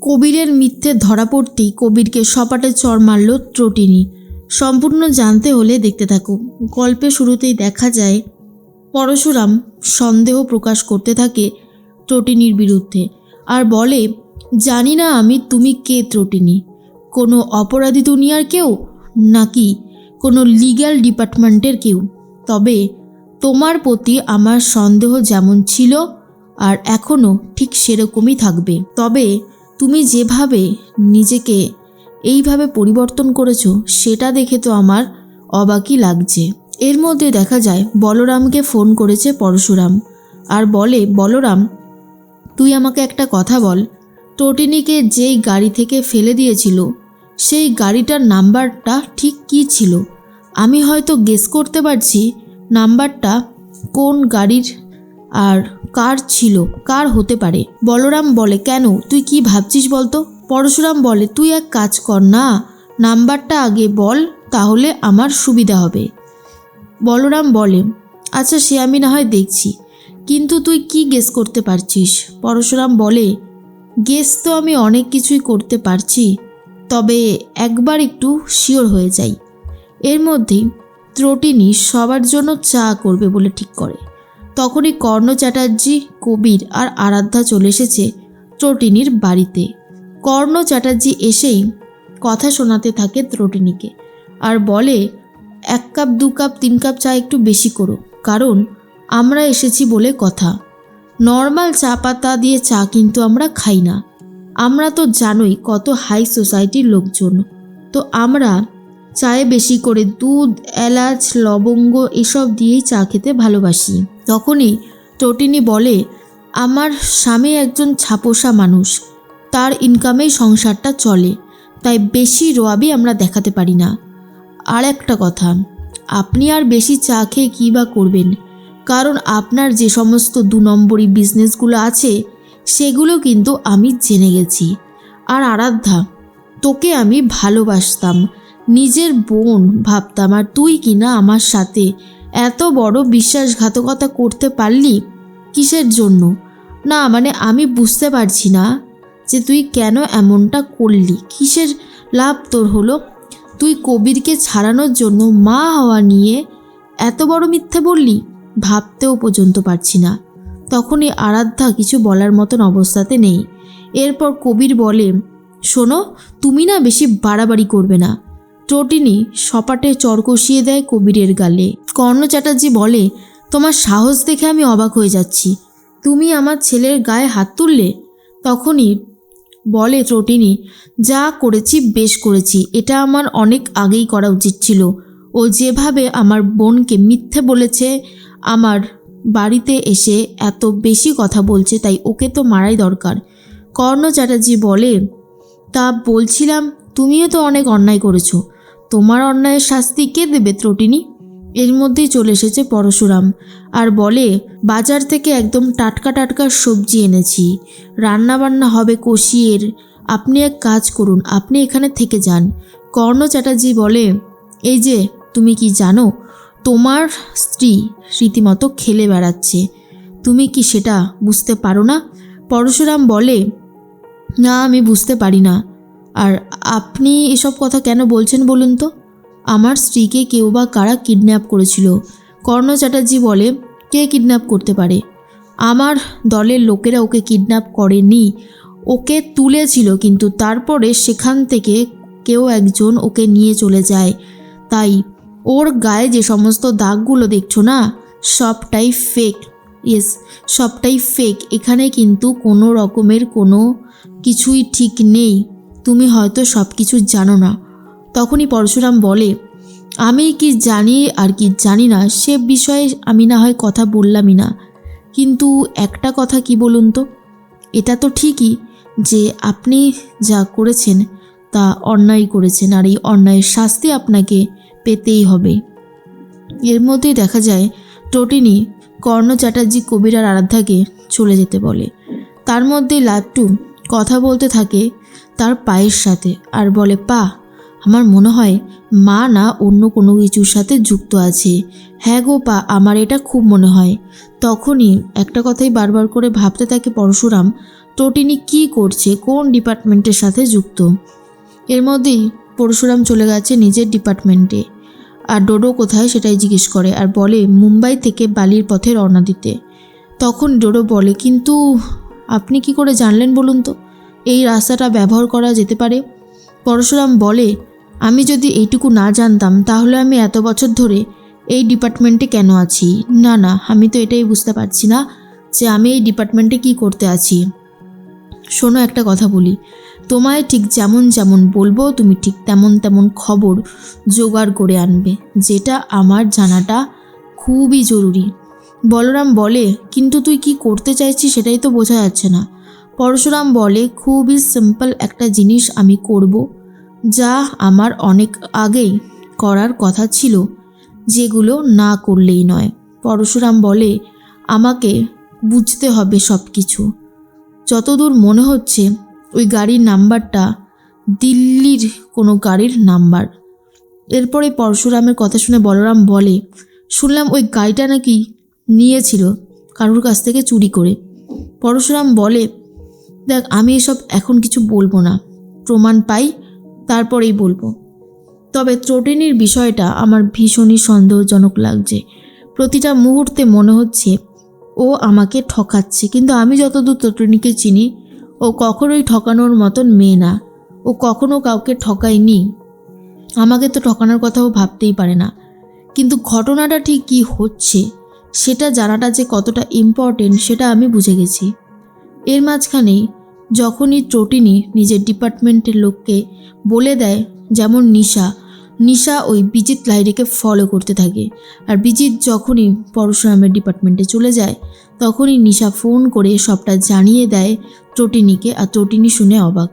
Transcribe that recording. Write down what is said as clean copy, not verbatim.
কবিরের মিথ্যে ধরা পড়তেই কবিরকে সপাটে চড় মারল ত্রটিনী। সম্পূর্ণ জানতে হলে দেখতে থাকো। গল্পের শুরুতেই দেখা যায় পরশুরাম সন্দেহ প্রকাশ করতে থাকে ত্রটিনীর বিরুদ্ধে আর বলে, জানি না আমি তুমি কে ত্রটিনী, কোনো অপরাধী দুনিয়ার কেউ নাকি কোনো লিগ্যাল ডিপার্টমেন্টের কেউ, তবে তোমার প্রতি আমার সন্দেহ যেমন ছিল আর এখনও ঠিক সেরকমই থাকবে। তবে তুমি যেভাবে নিজেকে এইভাবে পরিবর্তন করেছো সেটা দেখে তো আমার অবাকই লাগছে। এর মধ্যে দেখা যায় বলরামকে ফোন করেছে পরশুরাম আর বলে, বলরাম তুই আমাকে একটা কথা বল, ত্রটিনীকে যেই গাড়ি থেকে ফেলে দিয়েছিল সেই গাড়িটার নাম্বারটা ঠিক কী ছিল? আমি হয়তো গেস করতে পারছি নাম্বারটা কোন গাড়ির আর কার ছিল, কার হতে পারে। বলরাম বলে, কেন, তুই কি ভাবছিস বলতো? পরশুরাম বলে, তুই এক কাজ কর না, নাম্বারটা আগে বল, তাহলে আমার সুবিধা হবে। বলরাম বলে, আচ্ছা সে আমি না হয় দেখছি, কিন্তু তুই কি গেস করতে পারছিস? পরশুরাম বলে, গেস তো আমি অনেক কিছুই করতে পারছি, তবে একবার একটু শিওর হয়ে যাই। এর মধ্যেই ত্রটিনী সবার জন্য চা করবে বলে ঠিক করে। তখনই কর্ণ চ্যাটার্জি, কবির আর আরাধ্যা চলে এসেছে ত্রটিনীর বাড়িতে। কর্ণ চ্যাটার্জি এসেই কথা শোনাতে থাকে ত্রটিনীকে আর বলে, 1 কাপ 2 কাপ 3 কাপ চা একটু বেশি করো, কারণ আমরা এসেছি বলে কথা। নর্মাল চা পাতা দিয়ে চা কিন্তু আমরা খাই না, আমরা তো জানোই কত হাই সোসাইটির লোকজন, তো আমরা চায়ে বেশি করে দুধ, এলাচ, লবঙ্গ এসব দিয়েই চা খেতে ভালোবাসি। তখনই ত্রটিনী বলে, আমার স্বামী একজন ছাপোষা মানুষ, তার ইনকামেই সংসারটা চলে, তাই বেশি রোয়াবি আমরা দেখাতে পারি না। আর একটা কথা, আপনি আর বেশি চা খেয়ে কী বা করবেন, কারণ আপনার যে সমস্ত 2 নম্বরি বিজনেসগুলো আছে সেগুলো কিন্তু আমি জেনে গেছি। আর আরাধ্যা, তোকে আমি ভালোবাসতাম, নিজের বোন ভাবতাম, আর তুই কিনা আমার সাথে এত বড় বিশ্বাসঘাতকতা করতে পারলি কিসের জন্য? না মানে আমি বুঝতে পারছি না যে তুই কেন এমনটা করলি, কিসের লাভ তোর হলো? তুই কবিরকে ছাড়ানোর জন্য মা হওয়া নিয়ে এত বড় মিথ্যে বললি, ভাবতেও পর্যন্ত পারছি না। তখনই আরাধ্যা কিছু বলার মতন অবস্থাতে নেই। এরপর কবির বলে, শোনো, তুমি না বেশি বাড়াবাড়ি করবে না। ত্রটিনী সপাটে চড় কষিয়ে দেয় কবিরের গালে। কর্ণ চ্যাটার্জি বলে, তোমার সাহস দেখে আমি অবাক হয়ে যাচ্ছি, তুমি আমার ছেলের গায়ে হাত তুললে? তখনই বলে ত্রটিনী, যা করেছি বেশ করেছি, এটা আমার অনেক আগেই করা উচিত ছিল। ও যেভাবে আমার বোনকে মিথ্যে বলেছে, আমার বাড়িতে এসে এত বেশি কথা বলছে, তাই ওকে তো মারাই দরকার। কর্ণ চ্যাটার্জি বলে, তা বলছিলাম তুমিও তো অনেক অন্যায় করেছো, তোমার অন্যায়ের শাস্তি কে দেবে ত্রটিনী? এর মধ্যেই চলে এসেছে পরশুরাম আর বলে, বাজার থেকে একদম টাটকা টাটকা সবজি এনেছি, রান্নাবান্না হবে কষিয়ের, আপনি এক কাজ করুন, আপনি এখানে থেকে যান। কর্ণ চ্যাটার্জি বলে, এই যে তুমি কি জানো, তোমার স্ত্রী রীতিমতো খেলে বেড়াচ্ছে, তুমি কি সেটা বুঝতে পারো না? পরশুরাম বলে, না আমি বুঝতে পারি না। আর আপনি এসব কথা কেন বলছেন বলুন তো? আমার স্ত্রীকে কেউ বা কারা কিডন্যাপ করেছিল। কর্ণ চ্যাটার্জি বলে, কে কিডন্যাপ করতে পারে? আমার দলের লোকেরা ওকে কিডন্যাপ করেনি, ওকে তুলেছিল, কিন্তু তারপরে সেখান থেকে কেউ একজন ওকে নিয়ে চলে যায়, তাই ওর গায়ে যে সমস্ত দাগগুলো দেখছো না, সবটাই ফেক। ইয়েস, সবটাই ফেক, এখানে কিন্তু কোনো রকমের কোনো কিছুই ঠিক নেই, তুমি হয়তো সব কিছু জানো না। তখনই পরশুরাম বলে, আমি কি জানি আর কি জানি না সে বিষয়ে আমি না হয় কথা বললামই না, কিন্তু একটা কথা কি বলুন তো, এটা তো ঠিকই যে আপনি যা করেছেন তা অন্যায় করেছেন, আর এই অন্যায়ের শাস্তি আপনাকে পেতেই হবে। এর মধ্যেই দেখা যায় ত্রটিনী কর্ণ চ্যাটার্জি, কবির আর আরাধ্যাকে চলে যেতে বলে। তার মধ্যে লাট্টু কথা বলতে থাকে তার পায়ের সাথে আর বলে, পা, আমার মনে হয় মা না অন্য কোনো কিছুর সাথে যুক্ত আছে। হ্যাঁ গো পা, আমার এটা খুব মনে হয়। তখনই একটা কথাই বারবার করে ভাবতে থাকে পরশুরাম, ত্রটিনি কি করছে, কোন ডিপার্টমেন্টের সাথে যুক্ত। এর মধ্যেই পরশুরাম চলে গেছে নিজের ডিপার্টমেন্টে, আর ডোডো কোথায় সেটাই জিজ্ঞেস করে আর বলে মুম্বাই থেকে বালির পথে রওনা দিতে। তখন ডোডো বলে, কিন্তু আপনি কি করে জানলেন বলুন তো এই রাস্তাটা ব্যবহার করা যেতে পারে? পরশুরাম বলে, আমি যদি এইটুকু না জানতাম তাহলে আমি এত বছর ধরে এই ডিপার্টমেন্টে কেন আছি? না, আমি তো এটাই বুঝতে পারছি না যে আমি এই ডিপার্টমেন্টে কি করতে আছি। শোনো, একটা কথা বলি, তোমায় ঠিক যেমন যেমন বলবো তুমি ঠিক তেমন তেমন খবর জোগাড় করে আনবে, যেটা আমার জানাটা খুবই জরুরি। বলরাম বলে, কিন্তু তুই কি করতে চাইছিস সেটাই তো বোঝা যাচ্ছে না। পরশুরাম বলে, খুবই সিম্পল একটা জিনিস আমি করব, যা আমার অনেক আগেই করার কথা ছিল, যেগুলো না করলেই নয়। পরশুরাম বলে, আমাকে বুঝতে হবে সব কিছু। যতদূর মনে হচ্ছে ওই গাড়ির নাম্বারটা দিল্লির কোনো গাড়ির নাম্বার। এরপরে পরশুরামের কথা শুনে বলরাম বলে, শুনলাম ওই গাড়িটা নাকি নিয়েছিল কারোর কাছ থেকে চুরি করে। পরশুরাম বলে, দেখ, আমি এসব এখন কিছু বলবো না, প্রমাণ পাই তারপরেই বলবো। তবে ত্রটিনির বিষয়টা আমার ভীষণই সন্দেহজনক লাগছে। প্রতিটা মুহূর্তে মনে হচ্ছে ও আমাকে ঠকাচ্ছে, কিন্তু আমি যতদূর ত্রটিনিকে চিনি ও কখনোই ঠকানোর মতন মেয়ে না। ও কখনো কাউকে ঠকায়নি, আমাকে তো ঠকানোর কথাও ভাবতেই পারে না। কিন্তু ঘটনাটা ঠিক কী হচ্ছে সেটা জানাটা যে কতটা ইম্পর্টেন্ট সেটা আমি বুঝে গেছি। এর মাঝখানেই যখনই ত্রটিনি নিজের ডিপার্টমেন্টের লোককে বলে দেয়, যেমন নিশা ওই বিজিত লাহিড়িকে ফলো করতে থাকে, আর বিজিত যখনই পরশুরামের ডিপার্টমেন্টে চলে যায় তখনই নিশা ফোন করে সবটা জানিয়ে দেয় ত্রটিনিকে, আর ত্রটিনি শুনে অবাক।